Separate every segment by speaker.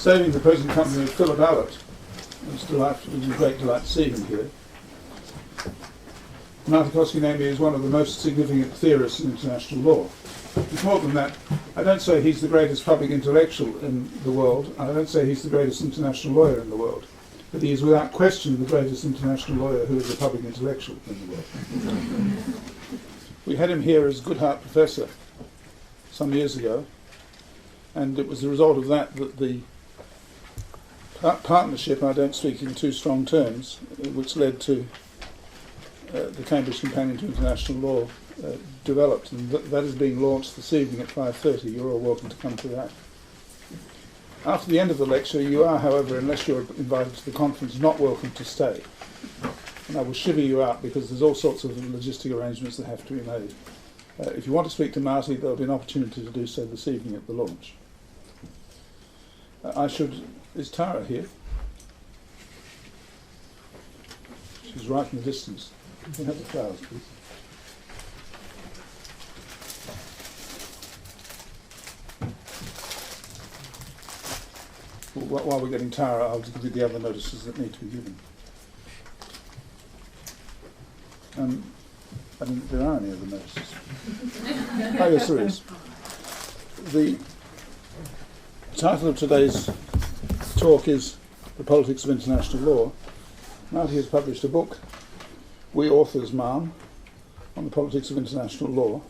Speaker 1: saving the present company of Philip Allott. It's a great delight to see him here. Martil Koskenniemi is one of the most significant theorists in international law. It's more than that. I don't say he's the greatest public intellectual in the world. I don't say he's the greatest international lawyer in the world. But he is without question the greatest international lawyer who is a public intellectual in the world. We had him here as Goodhart Professor some years ago, and it was the result of that that the partnership, I don't speak in too strong terms, which led to the Cambridge Companion to International Law developed, and that is being launched this evening at 5:30. You're all welcome to come to that. After the end of the lecture, you are, however, unless you're invited to the conference, not welcome to stay. And I will shiver you out because there's all sorts of logistic arrangements that have to be made. If you want to speak to Marty, there'll be an opportunity to do so this evening at the launch. Is Tara here? She's right in the distance. You can have the flowers, please. Well, while we're getting Tara, I'll give you the other notices that need to be given. I mean, there are any other notices. Oh, yes, there is. The title of today's talk is The Politics of International Law. Marty has published a book, We Authors, Ma'am, on the Politics of International Law,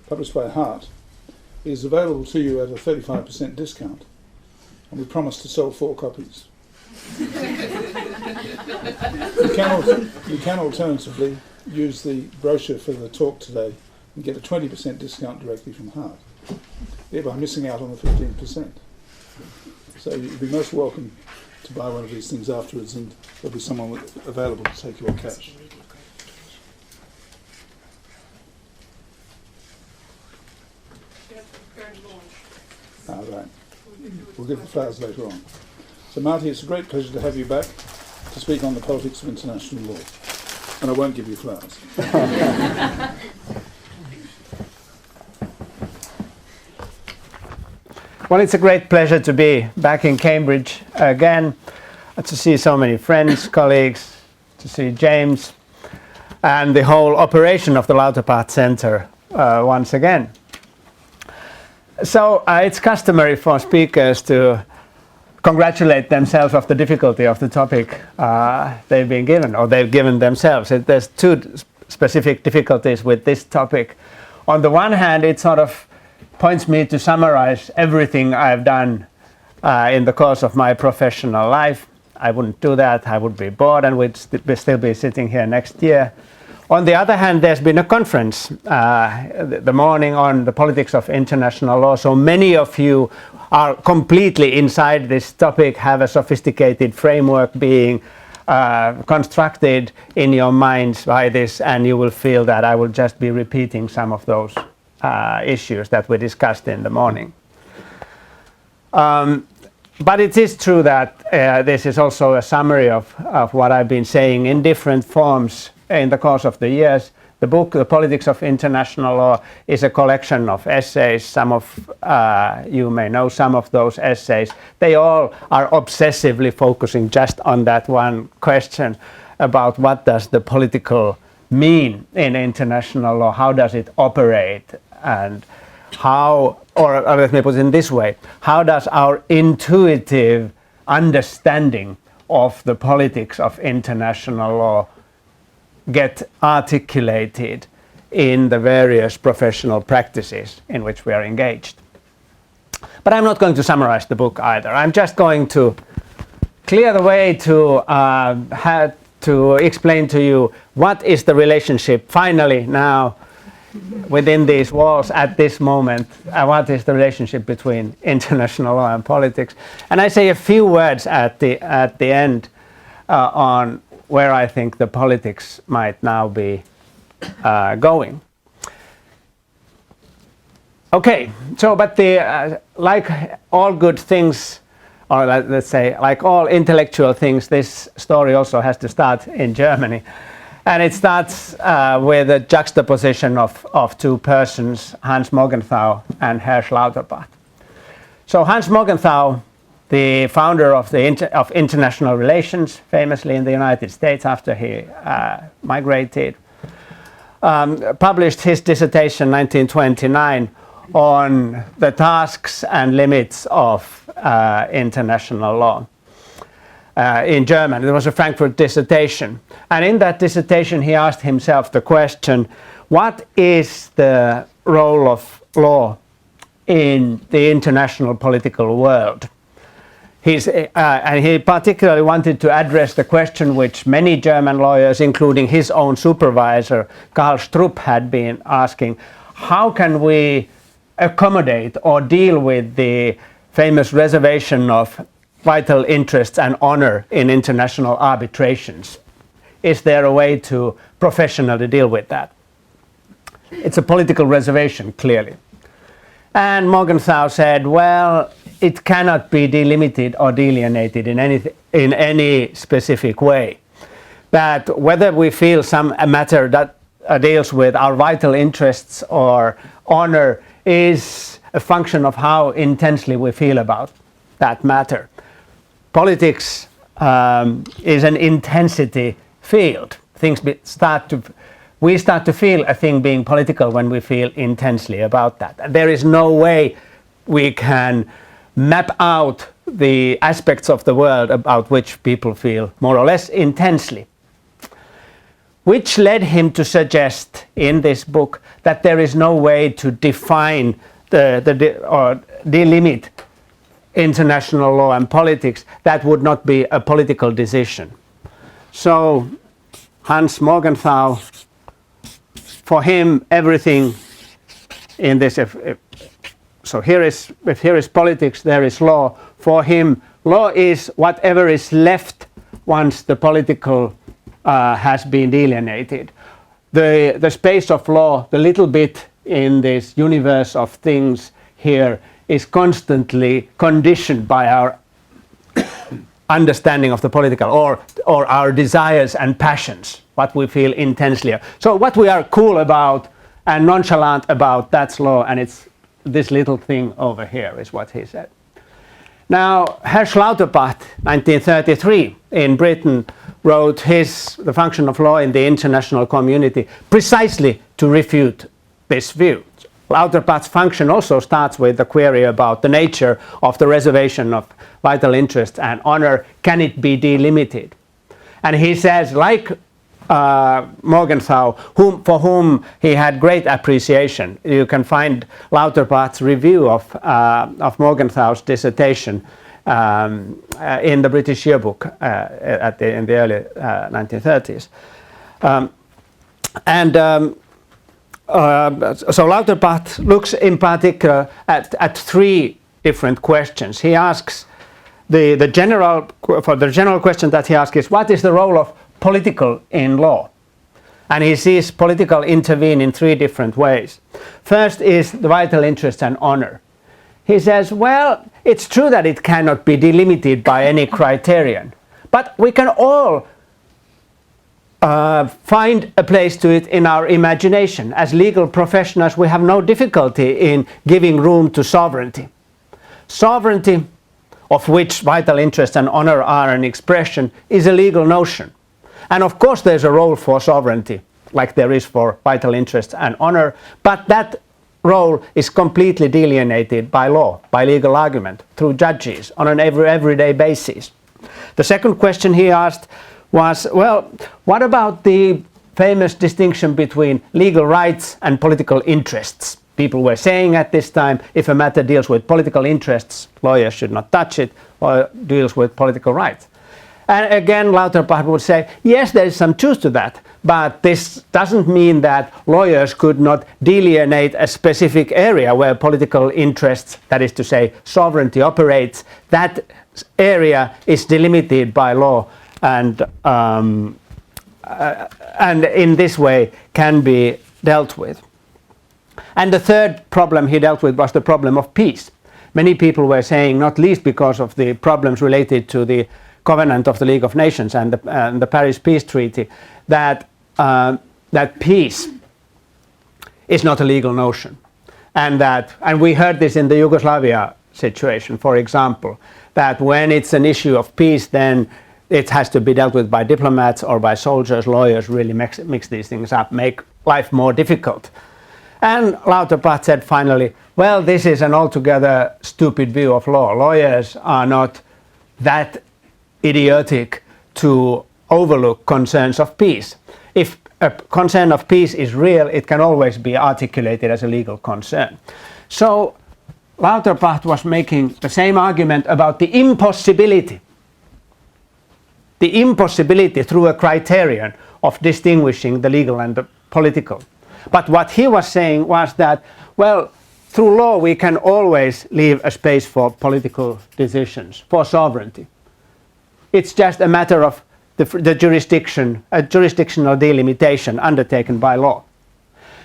Speaker 1: published by Hart. It is available to you at a 35% discount, and we promise to sell 4 copies. You can alternatively use the brochure for the talk today and get a 20% discount directly from Hart, thereby missing out on the 15%. So you'd be most welcome to buy one of these things afterwards, and there'll be someone available to take your cash. Right. We'll give the flowers later on. So Marty, it's a great pleasure to have you back to speak on the politics of international law. And I won't give you flowers.
Speaker 2: Well, it's a great pleasure to be back in Cambridge again, to see so many friends, colleagues, to see James, and the whole operation of the Lauterpath Center once again. So it's customary for speakers to congratulate themselves of the difficulty of the topic they've been given, or they've given themselves. There's 2 specific difficulties with this topic. On the one hand, it sort of points me to summarize everything I've done in the course of my professional life. I wouldn't do that. I would be bored and would still be sitting here next year. On the other hand, there's been a conference the morning on the politics of international law. So many of you are completely inside this topic, have a sophisticated framework being constructed in your minds by this, and you will feel that I will just be repeating some of those issues that we discussed in the morning. But it is true that this is also a summary of what I've been saying in different forms in the course of the years. The book, The Politics of International Law, is a collection of essays. Some of you may know some of those essays. They all are obsessively focusing just on that one question about what does the political mean in international law, how does it operate, and how, or let me put it in this way, how does our intuitive understanding of the politics of international law get articulated in the various professional practices in which we are engaged. But I'm not going to summarize the book either. I'm just going to clear the way to explain to you what is the relationship finally now within these walls at this moment, what is the relationship between international law and politics. And I say a few words at the end on where I think the politics might now be going. Okay, so but like all good things, or let's say like all intellectual things, this story also has to start in Germany. And it starts with a juxtaposition of 2 persons, Hans Morgenthau and Herr Lauterpath. So Hans Morgenthau the founder of of international relations, famously in the United States after he migrated, published his dissertation 1929 on the tasks and limits of international law. In German, it was a Frankfurt dissertation, and in that dissertation he asked himself the question, what is the role of law in the international political world? And he particularly wanted to address the question which many German lawyers, including his own supervisor, Karl Strupp, had been asking: how can we accommodate or deal with the famous reservation of vital interests and honor in international arbitrations? Is there a way to professionally deal with that? It's a political reservation, clearly. And Morgenthau said, well, it cannot be delimited or delineated in any specific way. That whether we feel a matter that deals with our vital interests or honor is a function of how intensely we feel about that matter. Politics is an intensity field. We start to feel a thing being political when we feel intensely about that. There is no way we can map out the aspects of the world about which people feel more or less intensely. Which led him to suggest in this book that there is no way to define or delimit international law and politics that would not be a political decision. So Hans Morgenthau, for him, everything in this, if here is politics, there is law. For him, law is whatever is left once the political has been delineated. The space of law, the little bit in this universe of things here, is constantly conditioned by our understanding of the political or our desires and passions, what we feel intensely. So what we are cool about and nonchalant about, that's law, and it's this little thing over here is what he said. Now, Hersch Lauterpacht, 1933, in Britain, wrote The Function of Law in the International Community precisely to refute this view. Lauterpacht's function also starts with the query about the nature of the reservation of vital interest and honor. Can it be delimited? And he says, like Morgenthau, for whom he had great appreciation. You can find Lauterpacht's review of Morgenthau's dissertation in the British Yearbook in the early 1930s. So Lauterpacht looks in particular at three different questions. He asks the general question that he asks is, what is the role of political in law? And he sees political intervene in three different ways. First is the vital interest and honor. He says, well, it's true that it cannot be delimited by any criterion, but we can all find a place to it in our imagination. As legal professionals, we have no difficulty in giving room to sovereignty. Sovereignty, of which vital interest and honor are an expression, is a legal notion. And of course there's a role for sovereignty, like there is for vital interest and honor, but that role is completely delineated by law, by legal argument, through judges on an everyday basis. The second question he asked was, well, what about the famous distinction between legal rights and political interests? People were saying at this time, if a matter deals with political interests, lawyers should not touch it, or deals with political rights. And again, Lauterpacht would say, yes, there is some truth to that, but this doesn't mean that lawyers could not delineate a specific area where political interests, that is to say, sovereignty operates. That area is delimited by law, and in this way can be dealt with. And the third problem he dealt with was the problem of peace. Many people were saying, not least because of the problems related to the Covenant of the League of Nations and the Paris Peace Treaty, that peace is not a legal notion, and we heard this in the Yugoslavia situation, for example, that when it's an issue of peace, then it has to be dealt with by diplomats or by soldiers. Lawyers really mix these things up, make life more difficult. And Lauterpacht said finally, well, this is an altogether stupid view of law. Lawyers are not that idiotic to overlook concerns of peace. If a concern of peace is real, it can always be articulated as a legal concern. So Lauterpacht was making the same argument about the impossibility through a criterion of distinguishing the legal and the political. But what he was saying was that, well, through law we can always leave a space for political decisions, for sovereignty. It's just a matter of the jurisdiction, a jurisdictional delimitation undertaken by law.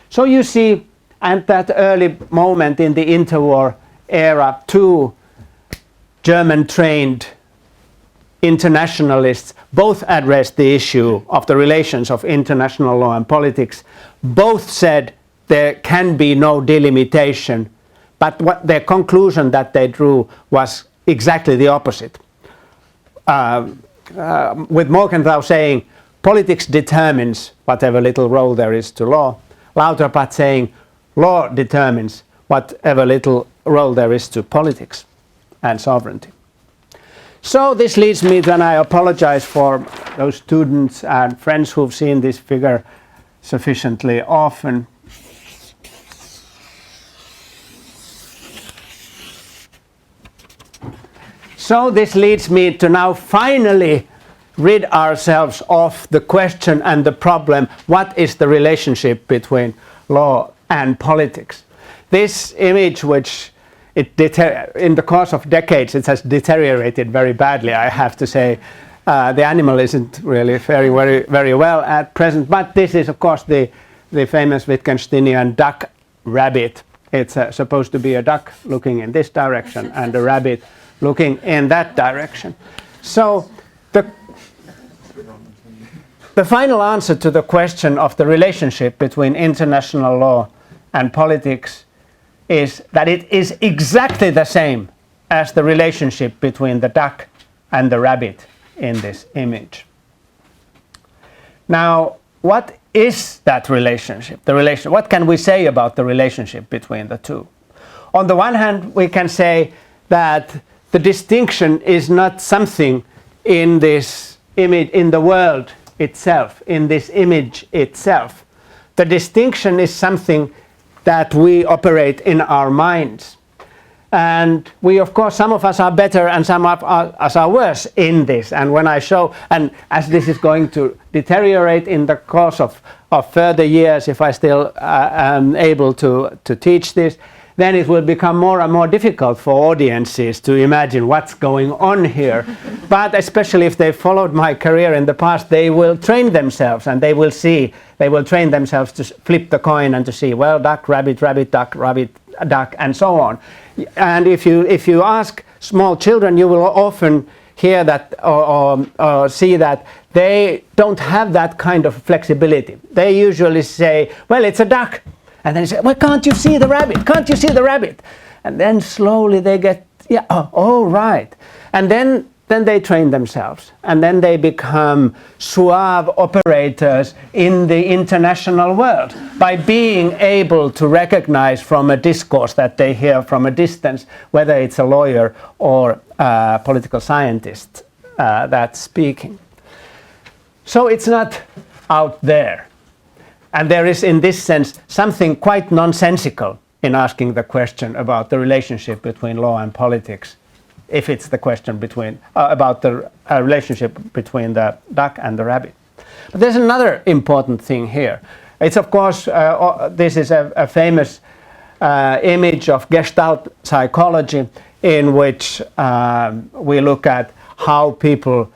Speaker 2: So you see, at that early moment in the interwar era, two German-trained internationalists both addressed the issue of the relations of international law and politics. Both said there can be no delimitation, but what their conclusion that they drew was exactly the opposite. With Morgenthau saying politics determines whatever little role there is to law, Lauterpacht saying law determines whatever little role there is to politics and sovereignty. So this leads me to, and I apologize for those students and friends who've seen this figure sufficiently often. So this leads me to now finally rid ourselves of the question and the problem, what is the relationship between law and politics? This image, which in the course of decades it has deteriorated very badly, I have to say. The animal isn't really faring very well at present, but this is of course the famous Wittgensteinian duck rabbit. It's supposed to be a duck looking in this direction and a rabbit looking in that direction. So the final answer to the question of the relationship between international law and politics is that it is exactly the same as the relationship between the duck and the rabbit in this image. Now, what is that relationship? What can we say about the relationship between the two? On the one hand, we can say that the distinction is not something in this image, in the world itself, in this image itself. The distinction is something that we operate in our minds. And we, of course, some of us are better and some of us are worse in this. And when I show, and as this is going to deteriorate in the course of further years, if I still am able to teach this, then it will become more and more difficult for audiences to imagine what's going on here. But especially if they followed my career in the past, they will train themselves and they will train themselves to flip the coin and to see, well, duck, rabbit, rabbit, duck, and so on. And if you ask small children, you will often hear that or see that they don't have that kind of flexibility. They usually say, well, it's a duck. And then you say, well, can't you see the rabbit? Can't you see the rabbit? And then slowly they get, yeah, oh, right. And then they train themselves. And then they become suave operators in the international world by being able to recognize from a discourse that they hear from a distance, whether it's a lawyer or a political scientist that's speaking. So it's not out there. And there is, in this sense, something quite nonsensical in asking the question about the relationship between law and politics, if it's the question about the relationship between the duck and the rabbit. But there's another important thing here. It's, of course, this is a famous image of Gestalt psychology in which we look at how people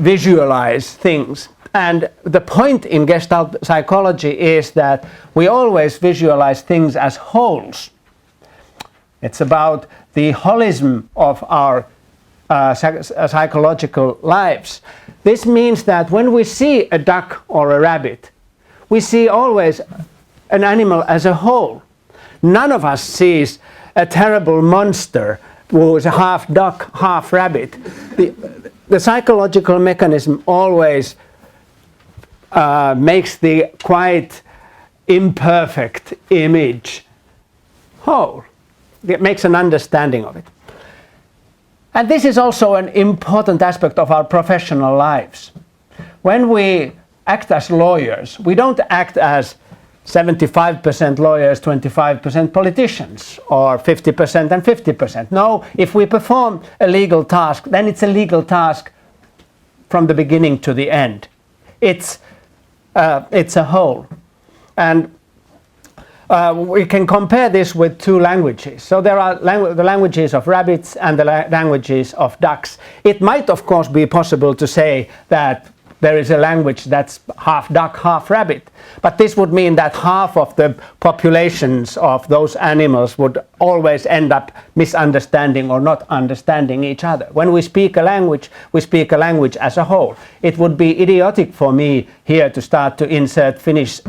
Speaker 2: visualize things. And the point in Gestalt psychology is that we always visualize things as wholes. It's about the holism of our psychological lives. This means that when we see a duck or a rabbit, we see always an animal as a whole. None of us sees a terrible monster who is a half duck, half rabbit. The psychological mechanism always makes the quite imperfect image whole. It makes an understanding of it. And this is also an important aspect of our professional lives. When we act as lawyers, we don't act as 75% lawyers, 25% politicians, or 50% and 50%. No, if we perform a legal task, then it's a legal task from the beginning to the end. It's a whole. And we can compare this with two languages. So there are the languages of rabbits and the languages of ducks. It might, of course, be possible to say that there is a language that's half duck, half rabbit. But this would mean that half of the populations of those animals would always end up misunderstanding or not understanding each other. When we speak a language as a whole. It would be idiotic for me here to start to insert Finnish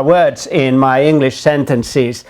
Speaker 2: words in my English sentences.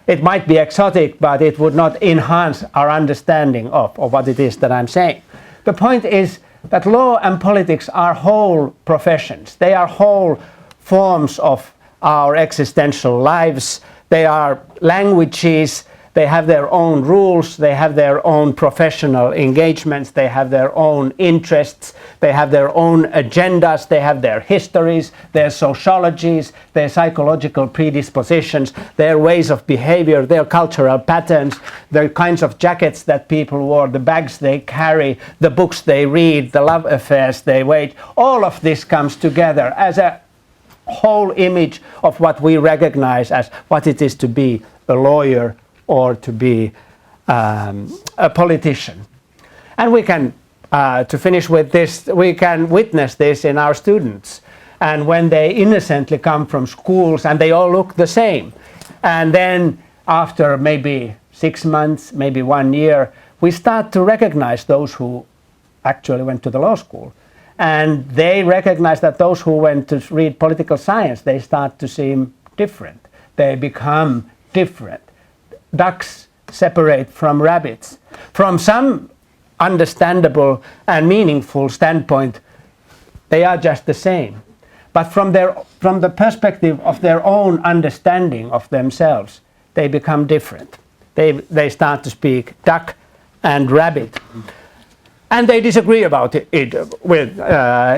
Speaker 2: It might be exotic, but it would not enhance our understanding of what it is that I'm saying. The point is that law and politics are whole professions. They are whole forms of our existential lives. They are languages. They have their own rules. They have their own professional engagements. They have their own interests. They have their own agendas. They have their histories, their sociologies, their psychological predispositions, their ways of behavior, their cultural patterns, the kinds of jackets that people wore, the bags they carry, the books they read, the love affairs they wage. All of this comes together as a whole image of what we recognize as what it is to be a lawyer or to be a politician. And we can, to finish with this, we can witness this in our students. And when they innocently come from schools and they all look the same. And then after maybe 6 months, maybe 1 year, we start to recognize those who actually went to the law school. And they recognize that those who went to read political science, they start to seem different. They become different. Ducks separate from rabbits. From some understandable and meaningful standpoint, they are just the same. But from the perspective of their own understanding of themselves, they become different. They start to speak duck and rabbit. And they disagree about it with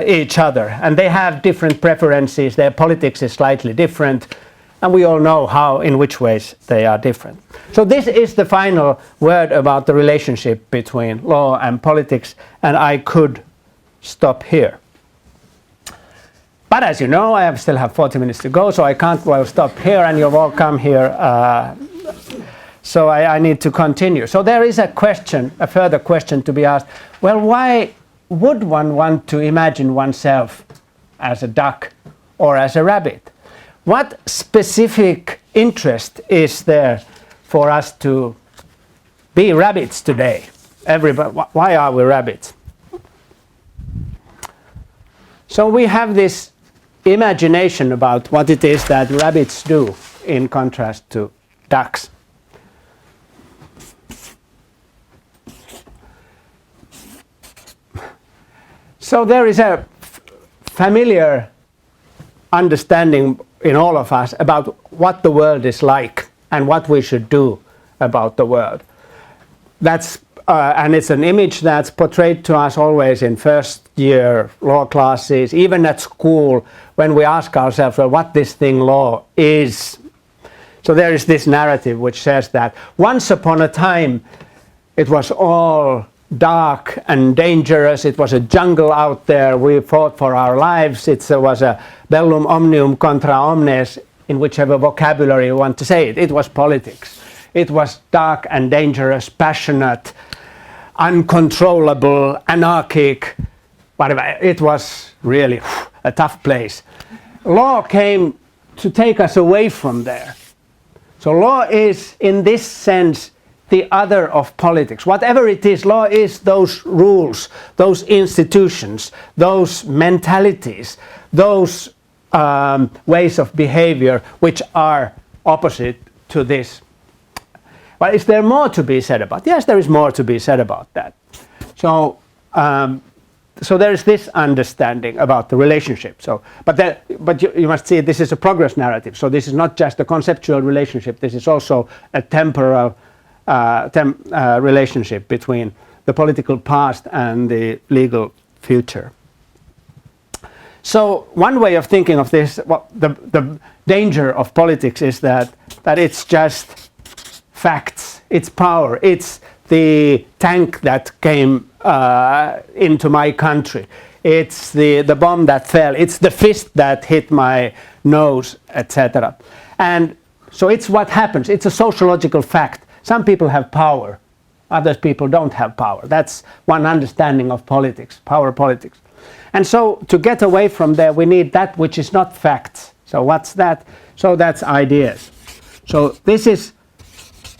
Speaker 2: each other. And they have different preferences. Their politics is slightly different. And we all know in which ways they are different. So this is the final word about the relationship between law and politics, and I could stop here. But as you know, I still have 40 minutes to go, so I can't stop here, and you've all come here. So I need to continue. So there is a further question to be asked. Well, why would one want to imagine oneself as a duck or as a rabbit? What specific interest is there for us to be rabbits today? Why are we rabbits? So we have this imagination about what it is that rabbits do in contrast to ducks. So there is a familiar understanding in all of us about what the world is like and what we should do about the world. And it's an image that's portrayed to us always in first year law classes, even at school, when we ask ourselves, well, what this thing law is. So there is this narrative which says that once upon a time it was all dark and dangerous. It was a jungle out there. We fought for our lives. It was a bellum omnium contra omnes, in whichever vocabulary you want to say it. It was politics. It was dark and dangerous, passionate, uncontrollable, anarchic, whatever. It was really a tough place. Law came to take us away from there. So law is, in this sense, the other of politics. Whatever it is, law is those rules, those institutions, those mentalities, those ways of behavior which are opposite to this. But is there more to be said about? Yes, there is more to be said about that. So, so there is this understanding about the relationship. So, but you must see this is a progress narrative. So this is not just a conceptual relationship. This is also a temporal relationship between the political past and the legal future. So one way of thinking of this, well, the danger of politics is that it's just facts, it's power, it's the tank that came into my country, it's the bomb that fell, it's the fist that hit my nose, etc. And so it's what happens, it's a sociological fact. Some people have power, other people don't have power. That's one understanding of politics, power politics. And so to get away from there, we need that which is not facts. So what's that? So that's ideas. So this is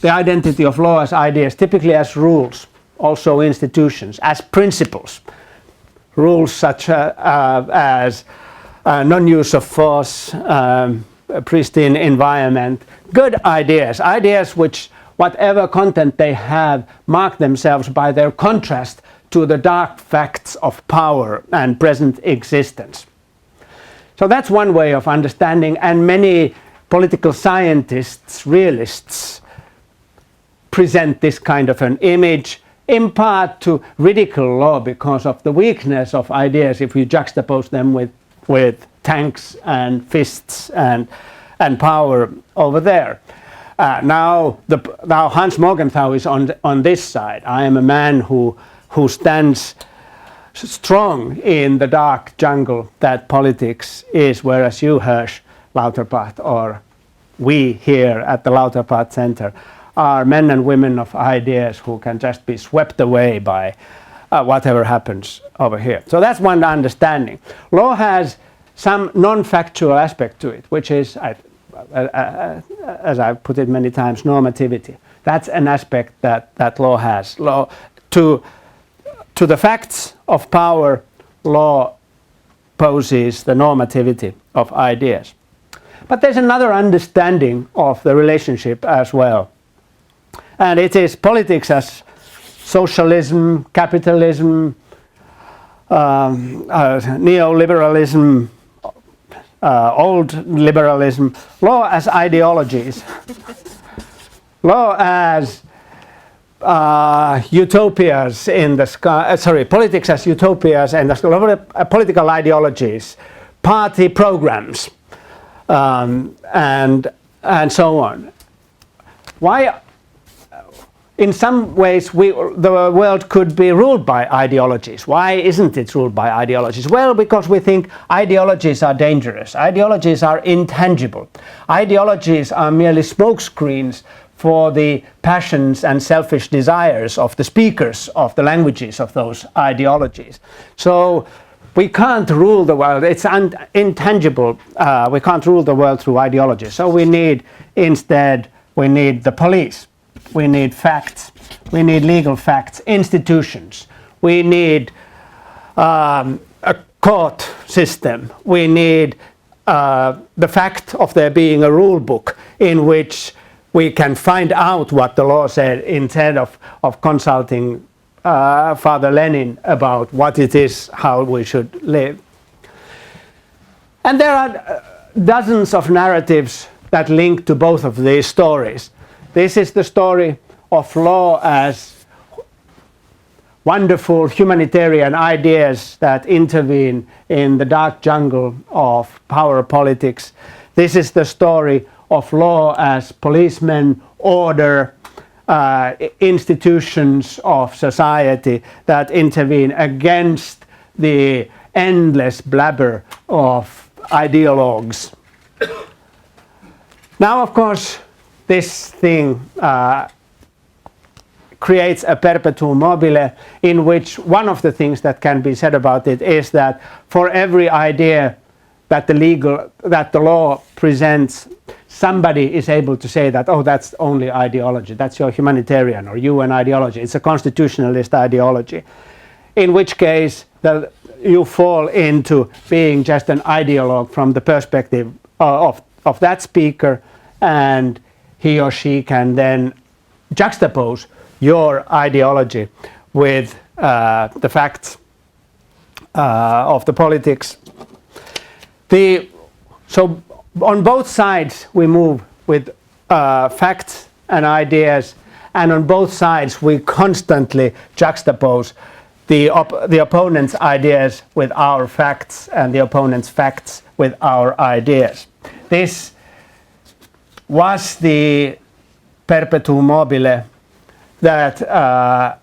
Speaker 2: the identity of law as ideas, typically as rules, also institutions, as principles. Rules such as non-use of force, a pristine environment, good ideas, ideas which, whatever content they have, mark themselves by their contrast to the dark facts of power and present existence. So that's one way of understanding, and many political scientists, realists, present this kind of an image, in part to ridicule law because of the weakness of ideas if you juxtapose them with tanks and fists and power over there. Now Hans Morgenthau is on this side. I am a man who stands strong in the dark jungle that politics is, whereas you, Hirsch, Lauterpacht, or we here at the Lauterpacht Center are men and women of ideas who can just be swept away by whatever happens over here. So that's one understanding. Law has some non-factual aspect to it, which is, as I've put it many times, normativity. That's an aspect that law has. Law to the facts of power, law poses the normativity of ideas. But there's another understanding of the relationship as well. And it is politics as socialism, capitalism, neoliberalism, old liberalism, law as ideologies, law as utopias in the sky, politics as utopias and political ideologies, party programs, and so on. Why? In some ways, the world could be ruled by ideologies. Why isn't it ruled by ideologies? Well, because we think ideologies are dangerous. Ideologies are intangible. Ideologies are merely smokescreens for the passions and selfish desires of the speakers of the languages of those ideologies. So we can't rule the world. It's intangible. We can't rule the world through ideologies. So we need the police. We need facts. We need legal facts, institutions. We need a court system. We need the fact of there being a rule book in which we can find out what the law said instead of consulting Father Lenin about what it is, how we should live. And there are dozens of narratives that link to both of these stories. This is the story of law as wonderful humanitarian ideas that intervene in the dark jungle of power politics. This is the story of law as policemen, order, institutions of society that intervene against the endless blabber of ideologues. Now, of course, this thing creates a perpetuum mobile in which one of the things that can be said about it is that for every idea that the law presents, somebody is able to say that, oh, that's only ideology, that's your humanitarian or UN ideology, it's a constitutionalist ideology, in which case you fall into being just an ideologue from the perspective of that speaker, and he or she can then juxtapose your ideology with the facts of the politics. So on both sides we move with facts and ideas, and on both sides we constantly juxtapose the opponent's ideas with our facts and the opponent's facts with our ideas. This was the perpetuum mobile that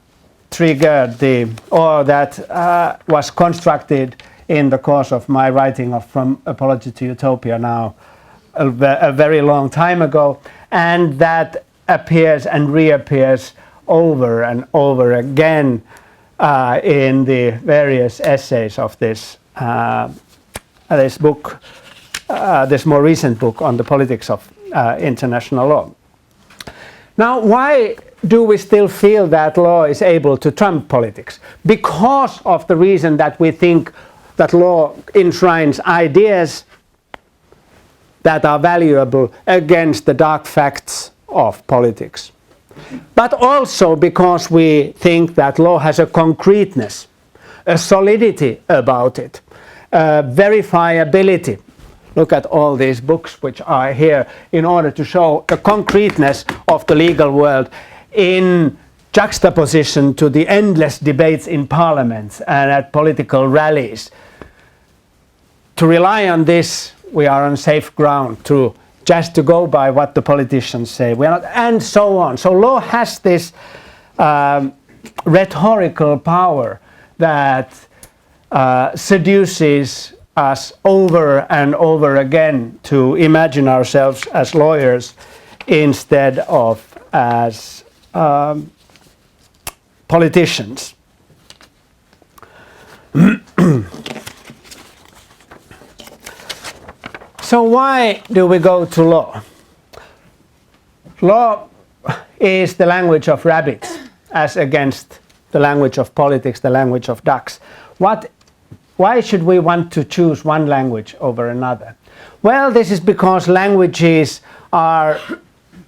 Speaker 2: triggered that was constructed in the course of my writing of From Apology to Utopia now a very long time ago, and that appears and reappears over and over again in the various essays of this book, this more recent book on the politics of international law. Now, why do we still feel that law is able to trump politics? Because of the reason that we think that law enshrines ideas that are valuable against the dark facts of politics. But also because we think that law has a concreteness, a solidity about it, a verifiability. Look at all these books which are here in order to show the concreteness of the legal world in juxtaposition to the endless debates in parliaments and at political rallies. To rely on this, we are on safe ground. Just to go by what the politicians say, we are not, and so on. So law has this rhetorical power that seduces us over and over again to imagine ourselves as lawyers instead of as politicians. So why do we go to law? Law is the language of rabbits as against the language of politics, the language of ducks. Why should we want to choose one language over another? Well, this is because languages are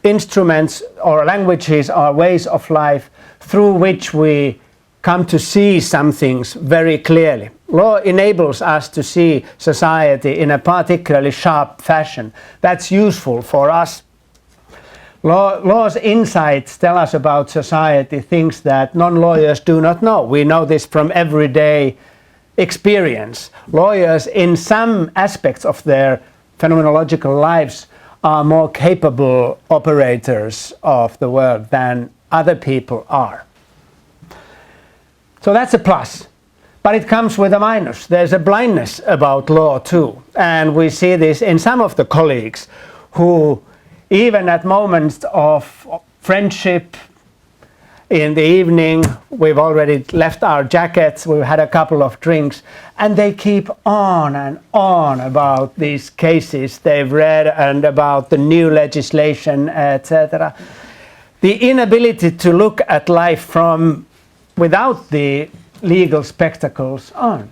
Speaker 2: instruments, or languages are ways of life through which we come to see some things very clearly. Law enables us to see society in a particularly sharp fashion. That's useful for us. Law's insights tell us about society things that non-lawyers do not know. We know this from everyday experience. Lawyers, in some aspects of their phenomenological lives, are more capable operators of the world than other people are. So that's a plus. But it comes with a minus. There's a blindness about law too. And we see this in some of the colleagues who, even at moments of friendship, in the evening, we've already left our jackets, we've had a couple of drinks, and they keep on and on about these cases they've read and about the new legislation, etc. The inability to look at life from without the legal spectacles on.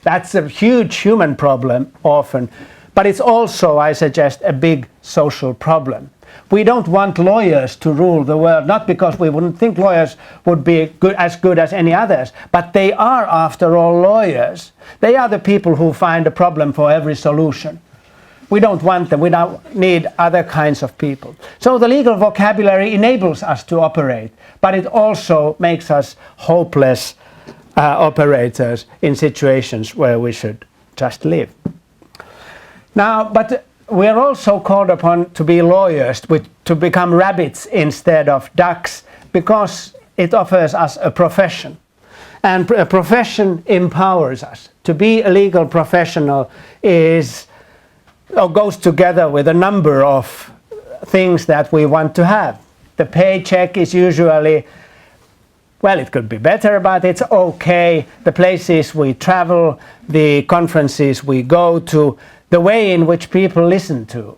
Speaker 2: That's a huge human problem often, but it's also, I suggest, a big social problem. We don't want lawyers to rule the world, not because we wouldn't think lawyers would be as good as any others, but they are, after all, lawyers. They are the people who find a problem for every solution. We don't want them. We don't need other kinds of people. So the legal vocabulary enables us to operate, but it also makes us hopeless operators in situations where we should just live. Now, but we are also called upon to be lawyers, to become rabbits instead of ducks, because it offers us a profession. And a profession empowers us. To be a legal professional goes together with a number of things that we want to have. The paycheck is usually, well, it could be better, but it's okay. The places we travel, the conferences we go to, the way in which people listen to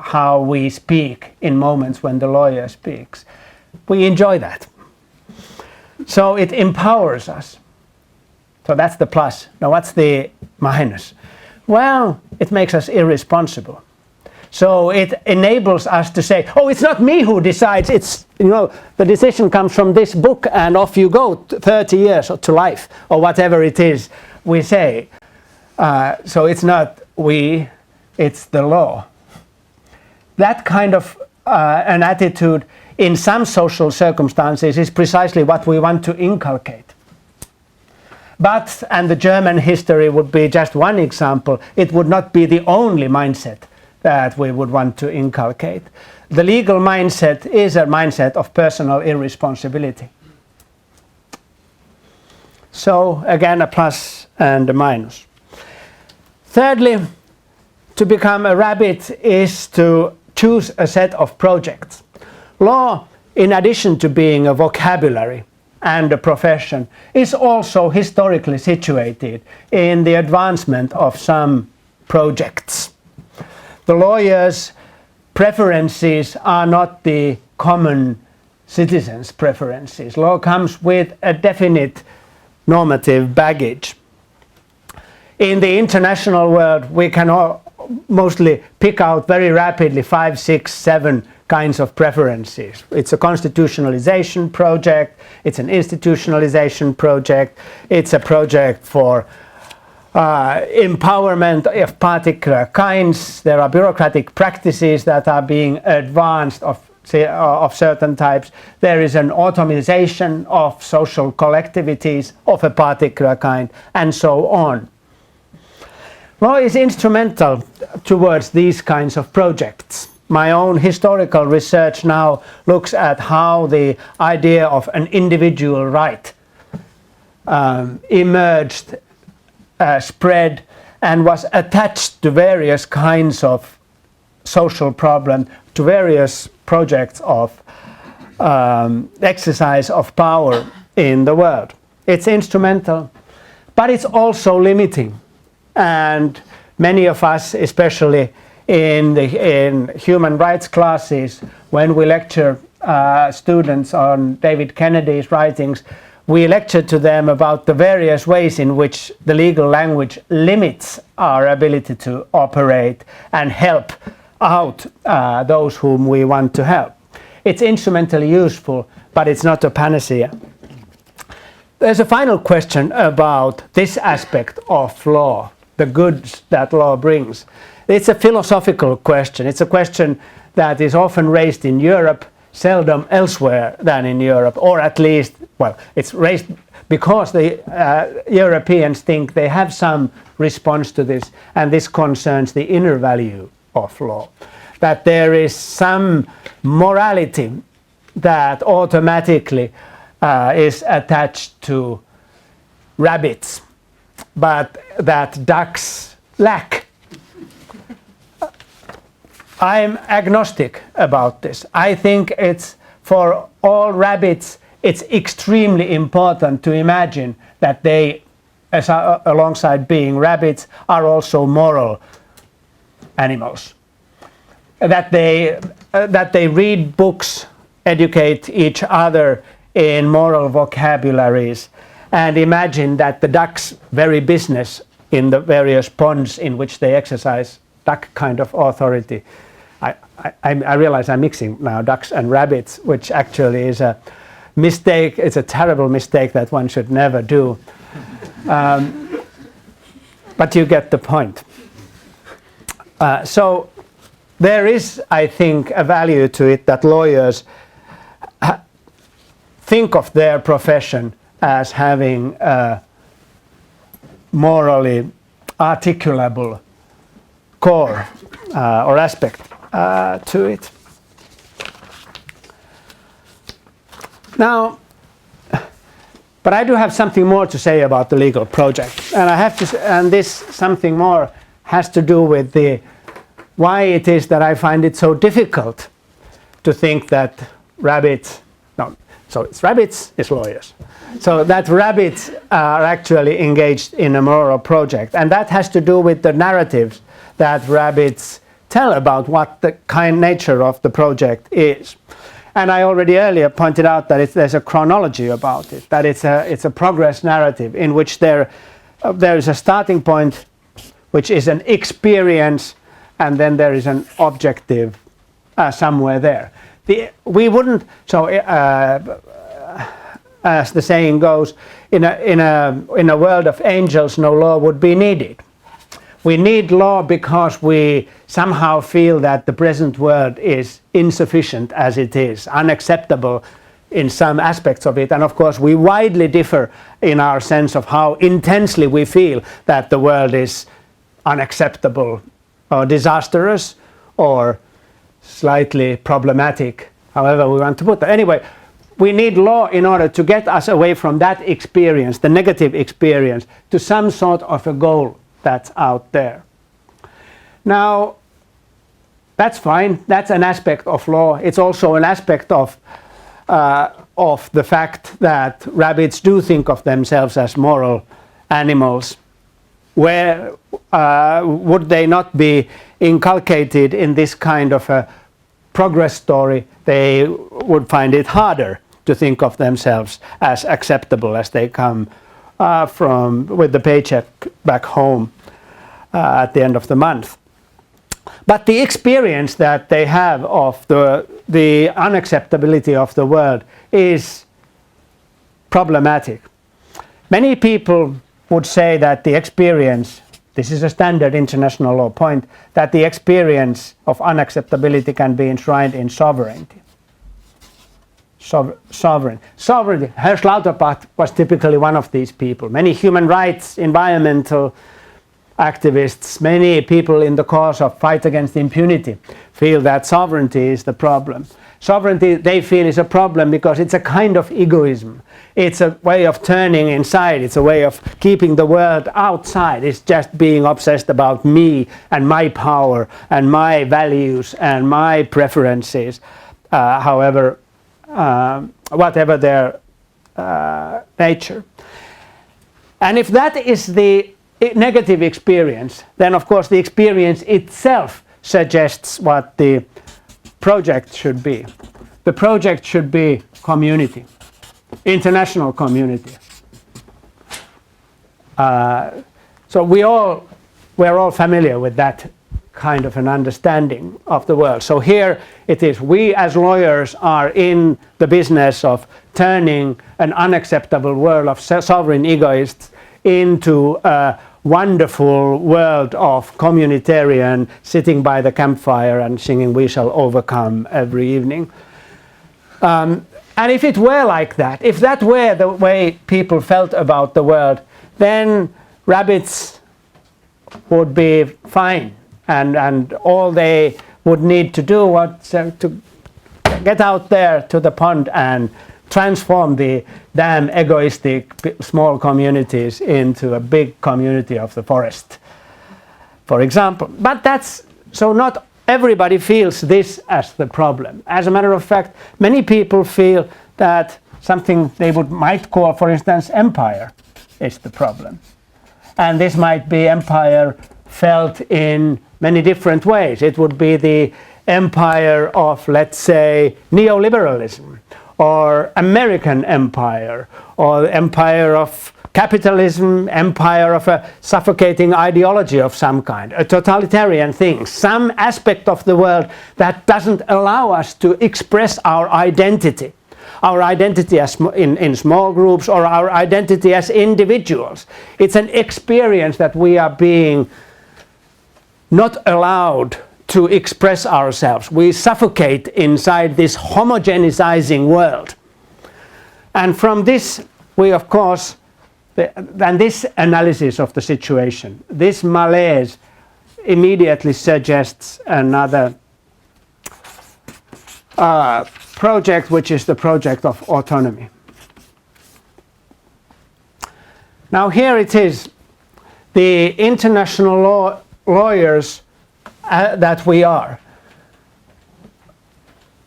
Speaker 2: how we speak in moments when the lawyer speaks. We enjoy that. So it empowers us. So that's the plus. Now what's the minus? Well, it makes us irresponsible. So it enables us to say, oh, it's not me who decides, it's, the decision comes from this book and off you go, 30 years to life, or whatever it is we say. So it's not we, it's the law. That kind of an attitude in some social circumstances is precisely what we want to inculcate. But, and the German history would be just one example, it would not be the only mindset that we would want to inculcate. The legal mindset is a mindset of personal irresponsibility. So again, a plus and a minus. Thirdly, to become a rabbit is to choose a set of projects. Law, in addition to being a vocabulary and a profession, is also historically situated in the advancement of some projects. The lawyer's preferences are not the common citizen's preferences. Law comes with a definite normative baggage. In the international world, we can mostly pick out very rapidly 5, 6, 7 kinds of preferences. It's a constitutionalization project, it's an institutionalization project, it's a project for empowerment of particular kinds. There are bureaucratic practices that are being advanced of certain types. There is an automation of social collectivities of a particular kind, and so on. Law is instrumental towards these kinds of projects. My own historical research now looks at how the idea of an individual right emerged, spread, and was attached to various kinds of social problems, to various projects of exercise of power in the world. It's instrumental, but it's also limiting. And many of us, especially in human rights classes, when we lecture students on David Kennedy's writings, we lecture to them about the various ways in which the legal language limits our ability to operate and help out those whom we want to help. It's instrumentally useful, but it's not a panacea. There's a final question about this aspect of law, the goods that law brings. It's a philosophical question. It's a question that is often raised in Europe, seldom elsewhere than in Europe, or at least, well, it's raised because the Europeans think they have some response to this, and this concerns the inner value of law. That there is some morality that automatically is attached to rabbits, but that ducks lack. I'm agnostic about this. I think it's for all rabbits, it's extremely important to imagine that they, alongside being rabbits, are also moral animals. That they read books, educate each other in moral vocabularies, and imagine that the duck's very business in the various ponds in which they exercise duck kind of authority. I realize I'm mixing now ducks and rabbits, which actually is a mistake. It's a terrible mistake that one should never do. But you get the point. So there is, I think, a value to it that lawyers think of their profession as having a morally articulable core or aspect to it. Now, but I do have something more to say about the legal project, and I have to, and this something more has to do with the why it is that I find it so difficult to think that rabbits, no, so it's rabbits, it's lawyers. So that rabbits are actually engaged in a moral project, and that has to do with the narratives that rabbits tell about what the kind nature of the project is. And I already earlier pointed out that there's a chronology about it, that it's a progress narrative in which there is a starting point, which is an experience and then there is an objective somewhere there. We wouldn't, so as the saying goes, in a world of angels, no law would be needed. We need law because we somehow feel that the present world is insufficient as it is, unacceptable in some aspects of it. And of course, we widely differ in our sense of how intensely we feel that the world is unacceptable or disastrous or slightly problematic, however we want to put that. Anyway, we need law in order to get us away from that experience, the negative experience, to some sort of a goal that's out there. Now, that's fine. That's an aspect of law. It's also an aspect of the fact that rabbits do think of themselves as moral animals. Where would they not be inculcated in this kind of a progress story, they would find it harder to think of themselves as acceptable as they come with the paycheck back home at the end of the month. But the experience that they have of the unacceptability of the world is problematic. Many people would say that the experience, this is a standard international law point, that the experience of unacceptability can be enshrined in sovereignty. Sovereignty. Herr Lauterpacht was typically one of these people. Many human rights, environmental activists, many people in the cause of fight against impunity feel that sovereignty is the problem. Sovereignty, they feel, is a problem because it's a kind of egoism. It's a way of turning inside. It's a way of keeping the world outside. It's just being obsessed about me and my power and my values and my preferences, whatever their nature. And if that is the negative experience, then of course the experience itself suggests what the project should be. The project should be community, international community. So we're all familiar with that kind of an understanding of the world. So here it is, we as lawyers are in the business of turning an unacceptable world of sovereign egoists into a wonderful world of communitarian sitting by the campfire and singing "We Shall Overcome" every evening. And if it were like that, if that were the way people felt about the world, then rabbits would be fine, and all they would need to do was to get out there to the pond and transform the damn egoistic small communities into a big community of the forest, for example. But not everybody feels this as the problem. As a matter of fact, many people feel that something they might call, for instance, empire is the problem. And this might be empire felt in many different ways. It would be the empire of, let's say, neoliberalism, or American empire, or the empire of capitalism, empire of a suffocating ideology of some kind, a totalitarian thing, some aspect of the world that doesn't allow us to express our identity as in small groups, or our identity as individuals. It's an experience that we are being not allowed to express ourselves. We suffocate inside this homogenizing world. And from this, we of course, and this analysis of the situation, this malaise immediately suggests another project, which is the project of autonomy. Now here it is, the international lawyers that we are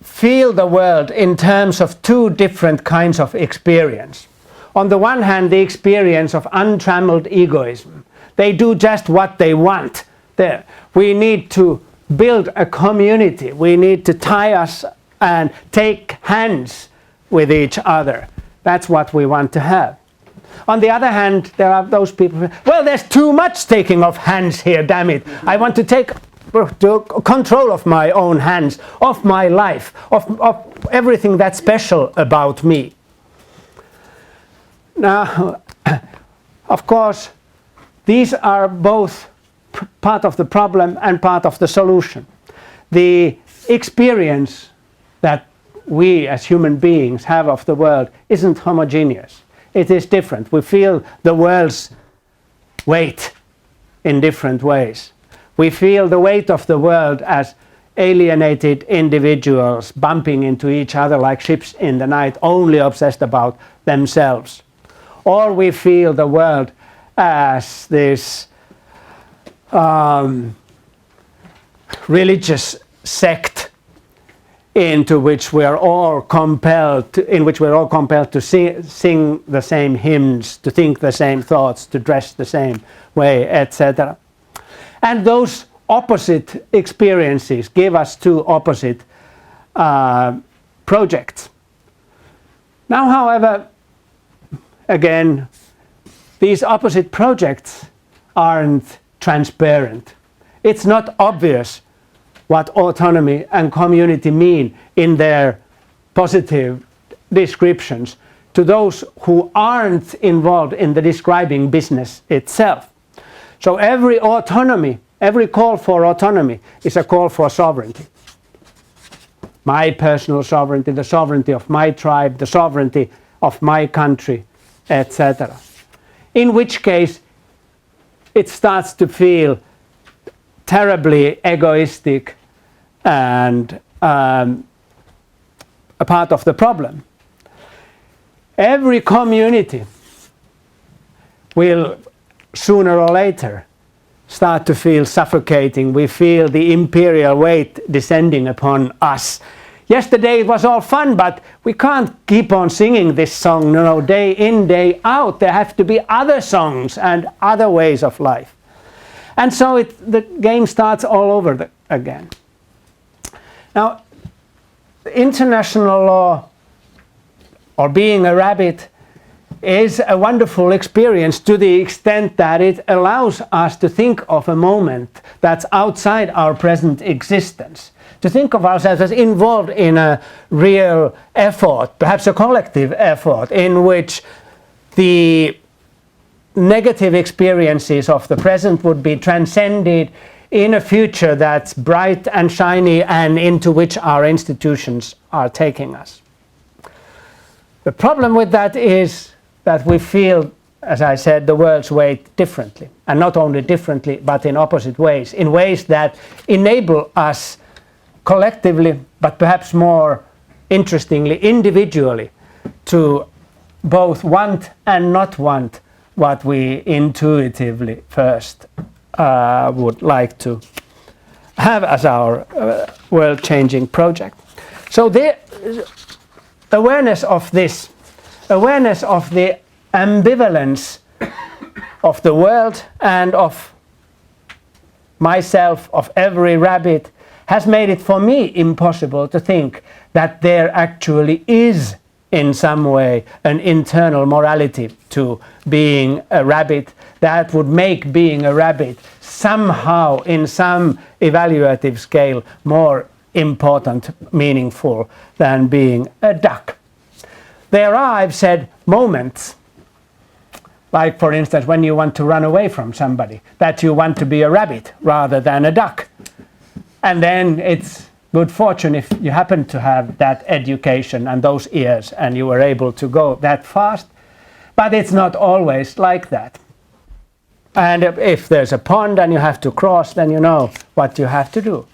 Speaker 2: feel the world in terms of two different kinds of experience. On the one hand, the experience of untrammeled egoism. They do just what they want. There, we need to build a community. We need to tie us and take hands with each other. That's what we want to have. On the other hand, there are those people, well, there's too much taking of hands here, damn it. I want to take to control of my own hands, of my life, of everything that's special about me. Now, of course, these are both part of the problem and part of the solution. The experience that we as human beings have of the world isn't homogeneous. It is different. We feel the world's weight in different ways. We feel the weight of the world as alienated individuals bumping into each other like ships in the night, only obsessed about themselves. Or we feel the world as this religious sect into which we are all compelled to sing the same hymns, to think the same thoughts, to dress the same way, etc. And those opposite experiences give us two opposite projects. Now, however, again, these opposite projects aren't transparent. It's not obvious what autonomy and community mean in their positive descriptions to those who aren't involved in the describing business itself. So every autonomy, every call for autonomy is a call for sovereignty. My personal sovereignty, the sovereignty of my tribe, the sovereignty of my country, etc. In which case it starts to feel terribly egoistic and a part of the problem. Every community will sooner or later start to feel suffocating. We feel the imperial weight descending upon us. Yesterday it was all fun, but we can't keep on singing this song, day in, day out. There have to be other songs and other ways of life. And so the game starts all over again. Now, international law, or being a rabbit, is a wonderful experience to the extent that it allows us to think of a moment that's outside our present existence. To think of ourselves as involved in a real effort, perhaps a collective effort, in which the negative experiences of the present would be transcended in a future that's bright and shiny and into which our institutions are taking us. The problem with that is that we feel, as I said, the world's weight differently, and not only differently but in opposite ways, in ways that enable us collectively, but perhaps more interestingly, individually, to both want and not want what we intuitively first would like to have as our world-changing project. So the awareness of this, awareness of the ambivalence of the world and of myself, of every rabbit, has made it for me impossible to think that there actually is in some way an internal morality to being a rabbit that would make being a rabbit somehow in some evaluative scale more important, meaningful than being a duck. There are, I've said, moments, like for instance when you want to run away from somebody, that you want to be a rabbit rather than a duck. And then it's good fortune if you happen to have that education and those ears and you were able to go that fast. But it's not always like that. And if there's a pond and you have to cross, then you know what you have to do.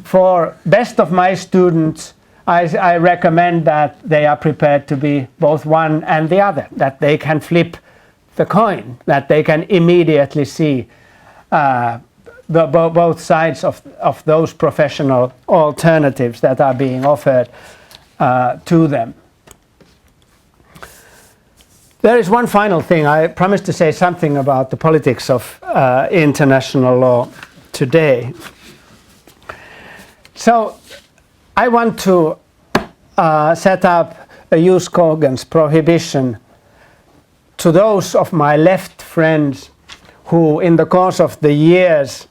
Speaker 2: For best of my students, I recommend that they are prepared to be both one and the other, that they can flip the coin, that they can immediately see both sides of those professional alternatives that are being offered to them. There is one final thing. I promised to say something about the politics of international law today. So I want to set up a jus cogens prohibition to those of my left friends who in the course of the years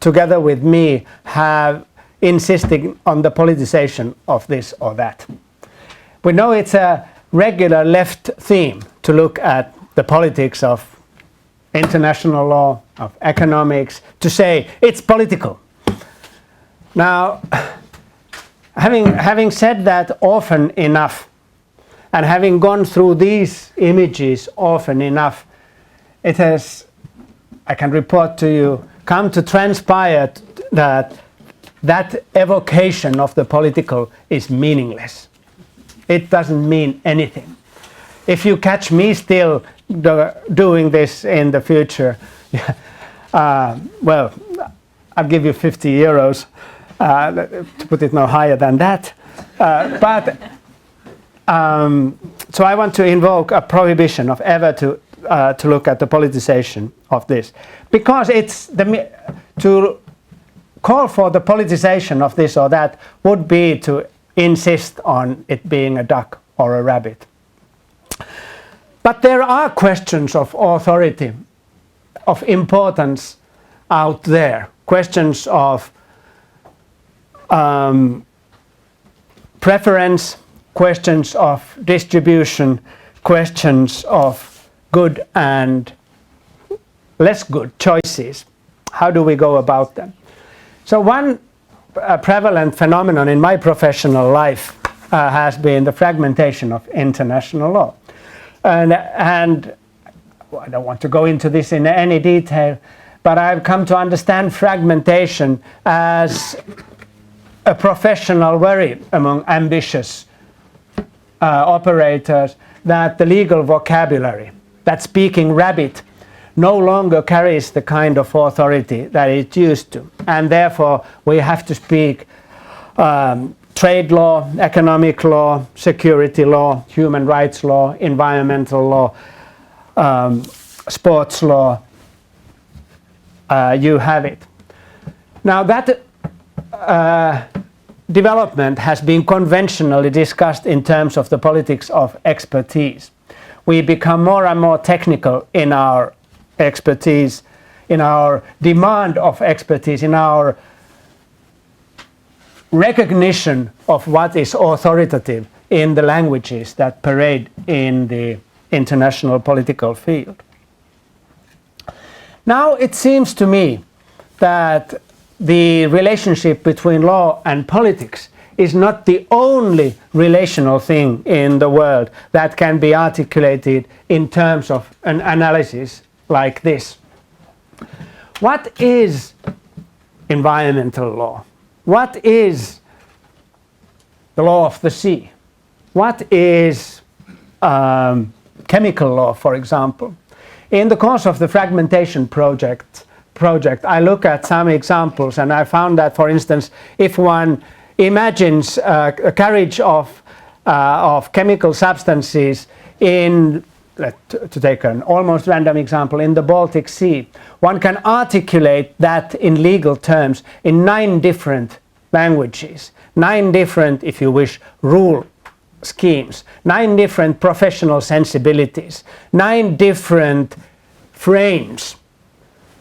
Speaker 2: together with me, have insisting on the politicization of this or that. We know it's a regular left theme to look at the politics of international law, of economics, to say it's political. Now, having said that often enough, and having gone through these images often enough, it has, I can report to you, come to transpire that evocation of the political is meaningless. It doesn't mean anything. If you catch me still doing this in the future, well, I'll give you 50 euros, to put it no higher than that. So I want to invoke a prohibition of ever to look at the politicization of this, because it's to call for the politicization of this or that would be to insist on it being a duck or a rabbit. But there are questions of authority, of importance out there, questions of preference, questions of distribution, questions of good and less good choices. How do we go about them? So one prevalent phenomenon in my professional life has been the fragmentation of international law. And well, I don't want to go into this in any detail, but I've come to understand fragmentation as a professional worry among ambitious operators, that the legal vocabulary, that speaking rabbit, no longer carries the kind of authority that it used to. And therefore, we have to speak trade law, economic law, security law, human rights law, environmental law, sports law. You have it. Now that development has been conventionally discussed in terms of the politics of expertise. We become more and more technical in our expertise, in our demand of expertise, in our recognition of what is authoritative in the languages that parade in the international political field. Now it seems to me that the relationship between law and politics is not the only relational thing in the world that can be articulated in terms of an analysis like this. What is environmental law? What is the law of the sea? What is chemical law, for example? In the course of the fragmentation project, I look at some examples, and I found that, for instance, if one imagines a carriage of chemical substances in, to take an almost random example, in the Baltic Sea, one can articulate that in legal terms in 9 different languages, 9 different, if you wish, rule schemes, 9 different professional sensibilities, 9 different frames: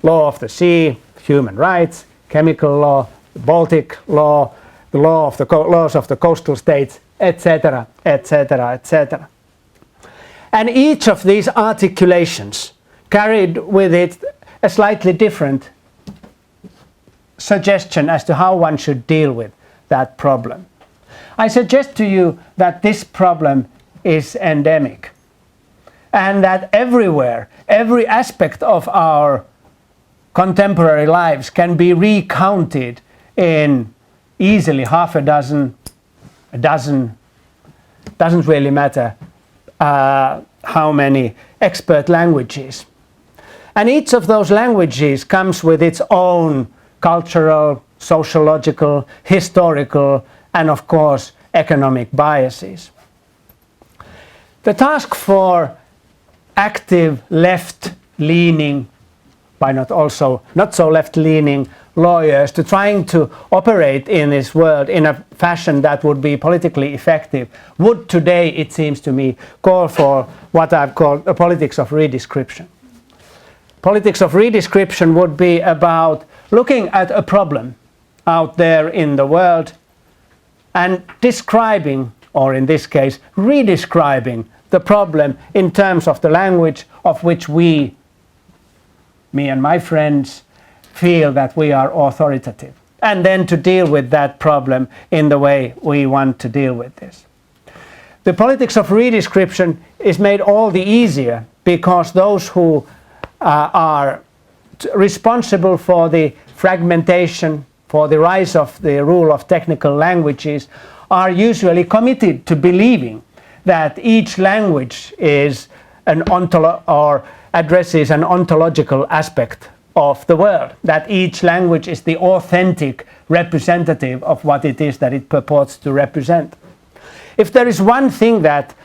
Speaker 2: law of the sea, human rights, chemical law, the Baltic law, the law of the laws of the coastal states, etc., etc., etc. And each of these articulations carried with it a slightly different suggestion as to how one should deal with that problem. I suggest to you that this problem is endemic, and that everywhere, every aspect of our contemporary lives can be recounted in easily half a dozen, doesn't really matter how many expert languages. And each of those languages comes with its own cultural, sociological, historical, and of course economic biases. The task for active left-leaning, by not so left-leaning lawyers, to trying to operate in this world in a fashion that would be politically effective would today, it seems to me, call for what I've called a politics of redescription. Politics of redescription would be about looking at a problem out there in the world and describing, or in this case, redescribing the problem in terms of the language of which we, me and my friends, feel that we are authoritative. And then to deal with that problem in the way we want to deal with this. The politics of redescription is made all the easier because those who are responsible for the fragmentation, for the rise of the rule of technical languages, are usually committed to believing that each language is an or addresses an ontological aspect of the world, that each language is the authentic representative of what it is that it purports to represent. If there is one thing that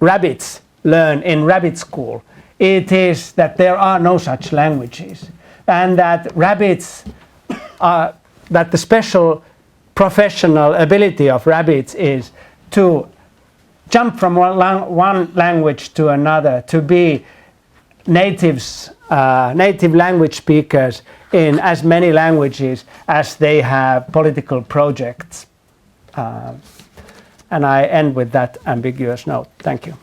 Speaker 2: rabbits learn in rabbit school, it is that there are no such languages, and that rabbits that the special professional ability of rabbits is to jump from one language to another, to be native language speakers in as many languages as they have political projects. And I end with that ambiguous note. Thank you.